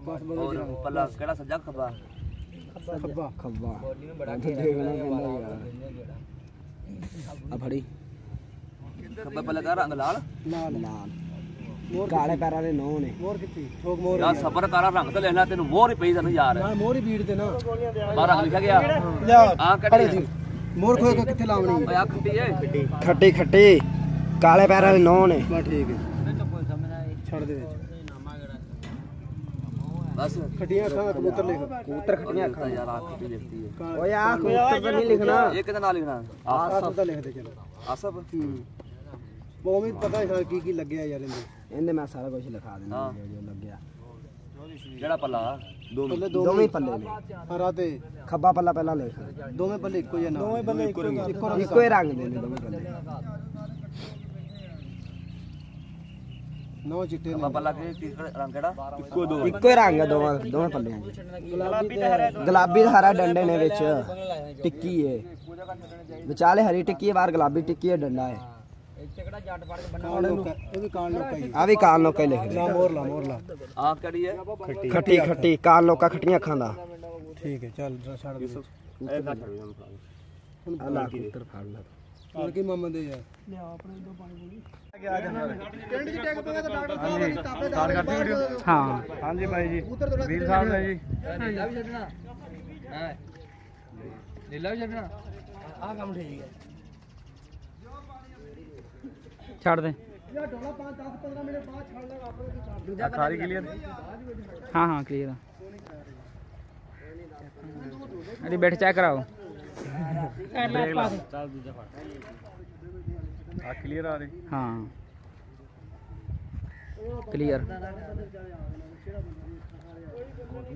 बस और पल्ला केड़ा सज्जा खब्बा खब्बा खब्बा देखना पैंदा यार आ फड़ी खब्बा पल्ला का रंग लाल लाल लाल काले पैरां दे नौ ने मोर कित्ती ठोक मोर यार सबर काला रंग ते लिख ले तेनू मोर ही पई तैनू यार ना मोर ही बीड़ ते ना बाहर रंग लिखा गया हां कड़ी मोर खोए कित्थे लावणी ओए आ खट्टी ए खट्टी खट्टी काले पैरां दे नौ ने बस ठीक है छड़ दे बस खट्टियां अखां कबूतर लिख कबूतर खट्टियां अखां यार आ खट्टी लिखती है ओए आ कबूतर तो नहीं लिखना एक दा नाम लिखना आसफ दा लिख दे चलो आसफ वो भी पता है की लगे यार इनदे मैं सारा कुछ लिखा देना जो लगे जेड़ा पल्ला दोवें पल्ले ने हरा ते खब्बा पल्ला पहला लिख दोवें पल्ले इको ही ना दोवें पल्ले इको ही रंग दे दोवें पल्ले नौ चिट्टे खब्बा पल्ला के रंग केड़ा इको ही रंग है दोवें पल्ले गुलाबी ते हरा डंडे ने विच टिक्की है विचाले हरी टिक्की है बाहर गुलाबी टिक्की है डंडा है आ भी कान लोका लिख दे मोर ला आ कड़ी है खट्टी खट्टी कान लोका खट्टियां अखां दा ठीक है चल छड़ दे ए ना छड़ हुन अल्लाह कबूतर फाड़ ला और की मामा दे यार ले अपने दो पानी पूरी आ जानवर कैंडी जी टैग पे तो डॉक्टर साहब स्टार्ट करती वीडियो हां हां जी भाई जी वीर साहब ने जी नीला भी छड़ना हां नीला भी छड़ना आ काम ठीक है छाड़ दे यार ढोला 5-10-15 मिनट बाद छाड़ लगा आपने तो खारी क्लियर हां हां क्लियर अरे बैठ चेक कराओ चल दूसरा फाड़ आ क्लियर आ रही हां क्लियर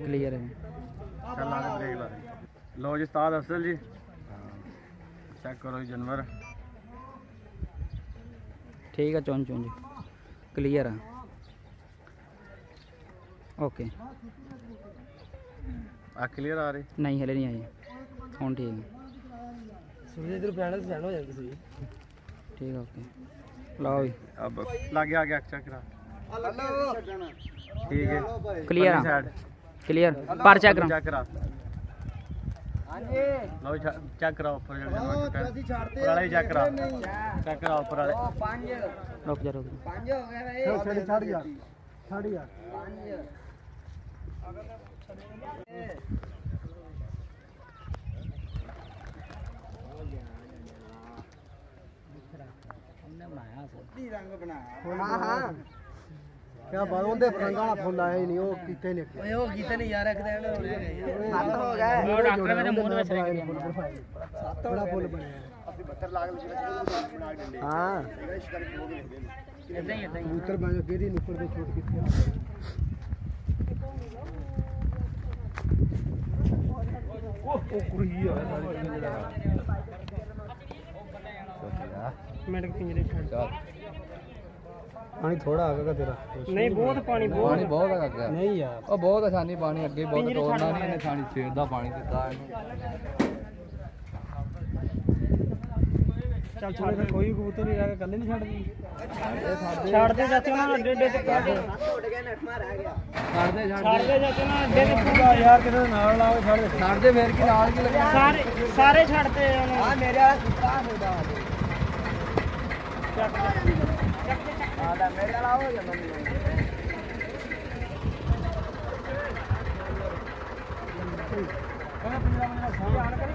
क्लियर है चल आगे ब्रेक ला लो जी उस्ताद अफजल जी चेक करो जानवर ठीक है चौन चौन जी क्लियर है ओके आ क्लियर आ रही नहीं हले नहीं आई हुन ठीक है सूर्य इधर फैन हो जाएगी ठीक है ओके लो भी अब लग गया चेक करा हेलो ठीक है क्लियर है क्लियर पर चेक करा लो चेक कराओ ऊपर वाले चेक कराओ ऊपर वाले रुक जा 5 हो गया भाई छड़ गया 5 हमने बनाया रंग बनाया हां हां क्या बात होंदे रंगा वाला फुल आया ही नहीं वो कीते नहीं ओए वो कीते नहीं यार रख दे सात हो गए वो डॉक्टर मेरे मुंह में रख गया सात बड़ा फुल बनाया 72 लाख बना डंडे हां ऐसे ही कबूतर बाजो केरी ऊपर पे छोड़ कीती ओ कुड़ी है मेरे के पिंजरे छड़ पानी थोड़ा आगे तेरा नहीं बहुत पानी बहुत आगे नहीं यार ओ बहुत आसानी पानी अगे बहुत तोड़ना नहीं इन्हें थानी छेड़दा पानी दिता चल छोड़ दे कोई कबूतर नहीं रहा कल्ले नहीं छड़ दे जाते ना अड्डे अड्डे ते उड़ गए नटमा रह गया छड़ दे जाते ना अड्डे ते यार किने नाल लाओ छड़ दे फिर की नाल की लगे सारे छड़ते हां मेरे वाला कुत्ता होदा आधा मेरे वाला हो या मम्मी कहां पिंजरा में फोन ऑन करी